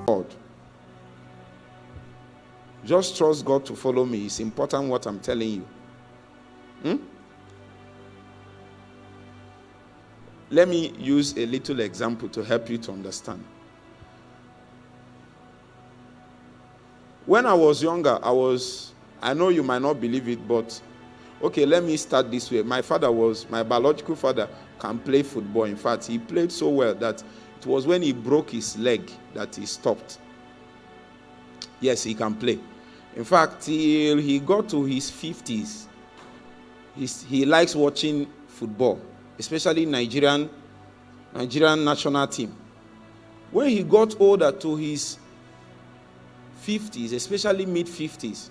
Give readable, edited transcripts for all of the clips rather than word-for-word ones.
God. Just trust God to follow me. It's important what I'm telling you. Let me use a little example to help you to understand. When I was younger, I know you might not believe it, but okay, let me start this way. My biological father can play football. In fact, he played so well that it was when he broke his leg that he stopped. Yes, he can play. In fact, till he got to his 50s, he likes watching football, especially Nigerian national team. When he got older to his 50s, especially mid-50s,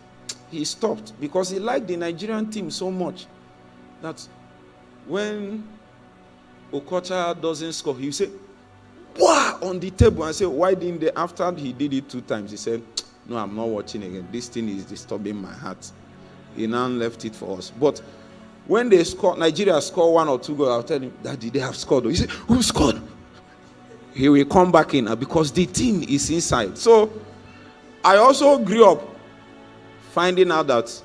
he stopped because he liked the Nigerian team so much that when Okocha doesn't score, he say, "Wow!" on the table and say, "Why didn't they?" After he did it 2 times, he said, "No, I'm not watching again. This thing is disturbing my heart." He now left it for us. But when they score, Nigeria score 1 or 2 goals, I'll tell him, "Daddy, they have scored." He said, "Who scored?" He will come back in because the team is inside. So I also grew up finding out that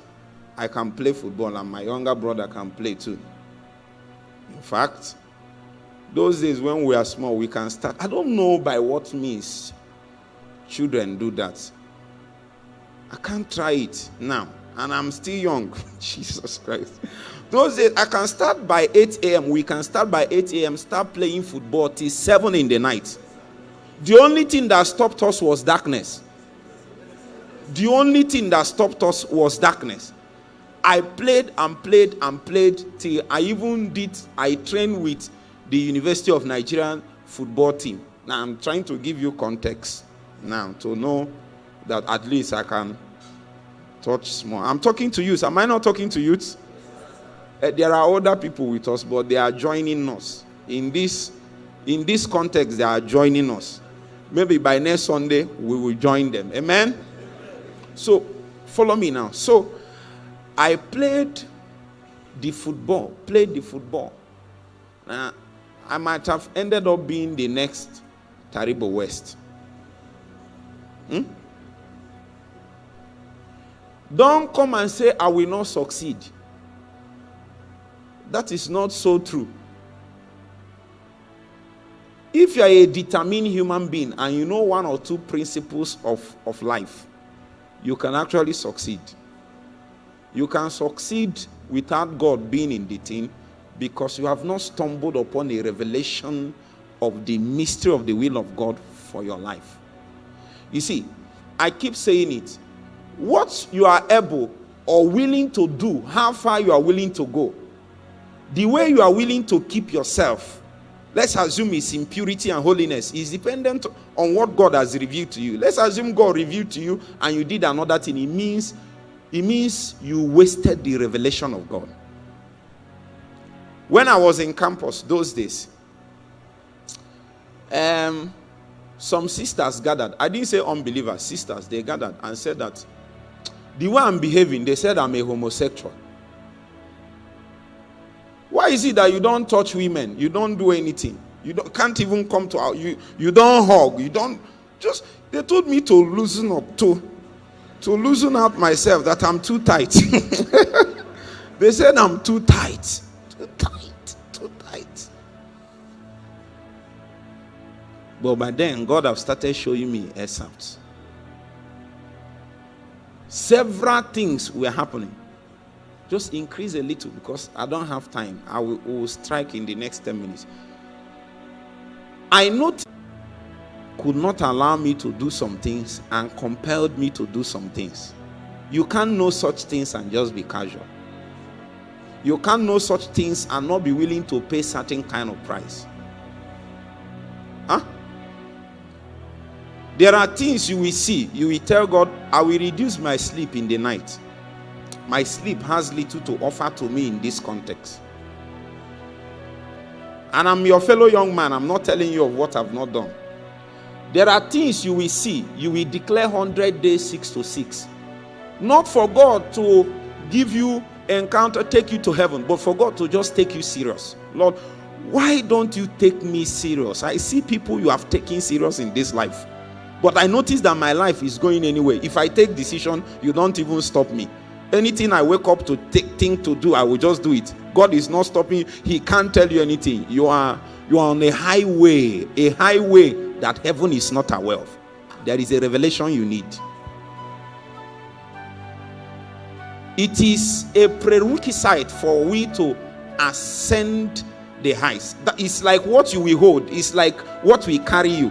I can play football and my younger brother can play too. In fact, those days when we are small, we can start. I don't know by what means children do that. I can't try it now, and I'm still young. Jesus Christ. Those days, I can start by 8 a.m. We can start by 8 a.m., start playing football till 7 in the night. The only thing that stopped us was darkness. The only thing that stopped us was darkness. I played and played and played till I trained with the University of Nigerian football team. Now I'm trying to give you context now to know that at least I can touch small. I'm talking to youth. Am I not talking to youth? There are other people with us, but they are joining us. In this context, they are joining us. Maybe by next Sunday, we will join them. Amen? So, follow me now. So, I played the football. I might have ended up being the next Taribo West. Don't come and say, "I will not succeed." That is not so true. If you are a determined human being and you know 1 or 2 principles of life, you can actually succeed. You can succeed without God being in the thing because you have not stumbled upon a revelation of the mystery of the will of God for your life. You see, I keep saying it. What you are able or willing to do, how far you are willing to go, the way you are willing to keep yourself, let's assume it's in purity and holiness, is dependent on what God has revealed to you. Let's assume God revealed to you and you did another thing. It means you wasted the revelation of God. When I was in campus those days, some sisters gathered. I didn't say unbelievers, sisters. They gathered and said that the way I'm behaving, they said I'm a homosexual. Why is it that you don't touch women? You don't do anything. Can't even come to our, you don't hug. You don't just. They told me to loosen up, to loosen out myself, that I'm too tight. They said I'm too tight. Too tight. But by then, God have started showing me excerpts. Several things were happening. Just increase a little because I don't have time. I will strike in the next 10 minutes. I noticed could not allow me to do some things and compelled me to do some things. You can't know such things and just be casual. You can't know such things and not be willing to pay certain kind of price. Huh? There are things you will see. You will tell God, I will reduce my sleep in the night. My sleep has little to offer to me in this context. And I'm your fellow young man. I'm not telling you of what I've not done. There are things you will see. You will declare 100 days 6 to 6. Not for God to give you encounter, take you to heaven, but for God to just take you serious. Lord, why don't you take me serious? I see people you have taken serious in this life, but I notice that my life is going anyway. If I take decision, you don't even stop me. Anything I wake up to think to do, I will just do it. God is not stopping. He can't tell you anything. You are on a highway that heaven is not aware of. There is a revelation you need. It is a prerequisite for we to ascend the heights. That is like what you will hold. It's like what will carry you.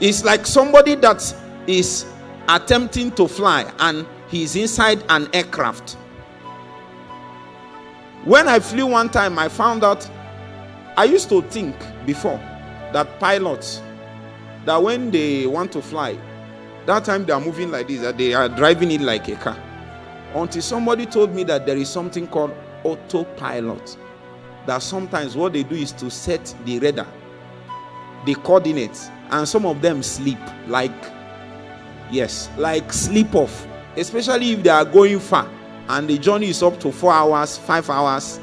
It's like somebody that is attempting to fly and he's inside an aircraft. When I flew one time, I found out, I used to think before that pilots, that when they want to fly, that time they are moving like this, that they are driving it like a car. Until somebody told me that there is something called autopilot. That sometimes what they do is to set the radar, the coordinates, and some of them sleep, like sleep off. Especially if they are going far and the journey is up to 4 hours, 5 hours.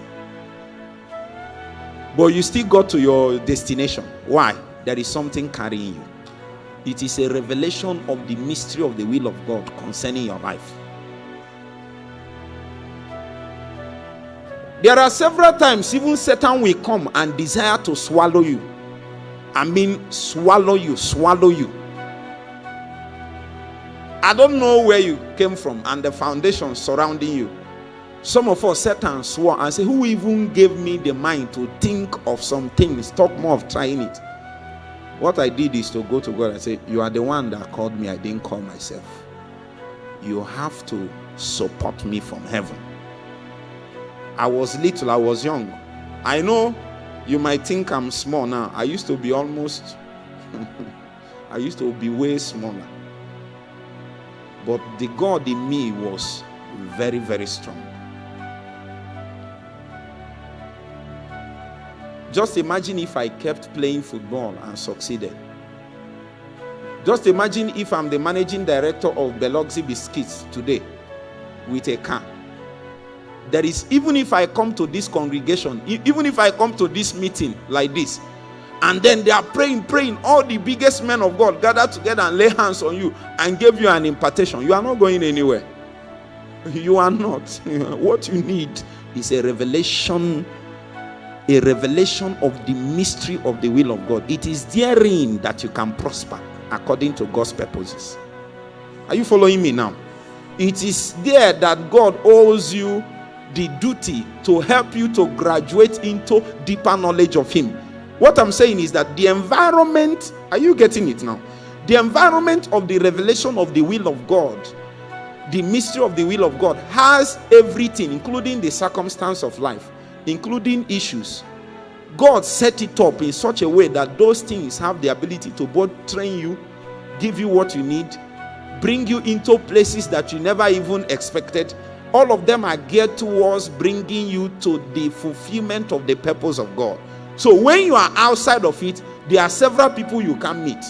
But you still got to your destination. Why? There is something carrying you. It is a revelation of the mystery of the will of God concerning your life. There are several times even Satan will come and desire to swallow you. I mean, swallow you. I don't know where you came from and the foundation surrounding you. Some of us, Satan swore and said, who even gave me the mind to think of some things, talk more of trying it? What I did is to go to God and say, you are the one that called me, I didn't call myself. You have to support me from heaven. I was little, I was young. I know you might think I'm small now. I used to be almost, I used to be way smaller. But the God in me was very, very strong. Just imagine if I kept playing football and succeeded. Just imagine if I'm the managing director of Biloxi Biscuits today with a car. There is, even if I come to this congregation, even if I come to this meeting like this, and then they are praying, all the biggest men of God gather together and lay hands on you and give you an impartation, you are not going anywhere. You are not. What you need is a revelation of the mystery of the will of God. It is therein that you can prosper according to God's purposes. Are you following me now? It is there that God owes you the duty to help you to graduate into deeper knowledge of Him. What I'm saying is that the environment, are you getting it now? The environment of the revelation of the will of God, the mystery of the will of God, has everything, including the circumstance of life, including issues. God set it up in such a way that those things have the ability to both train you, give you what you need, bring you into places that you never even expected. All of them are geared towards bringing you to the fulfillment of the purpose of God. So when you are outside of it, there are several people you can meet.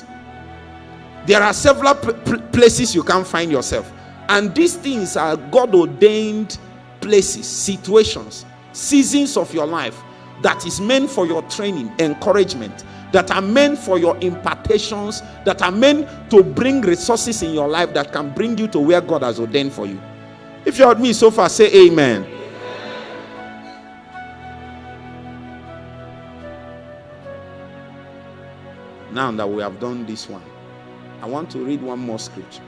There are several places you can find yourself. And these things are God-ordained places, situations, seasons of your life that is meant for your training, encouragement, that are meant for your impartations, that are meant to bring resources in your life that can bring you to where God has ordained for you. If you're with me so far, say amen. Now that we have done this one, I want to read one more scripture.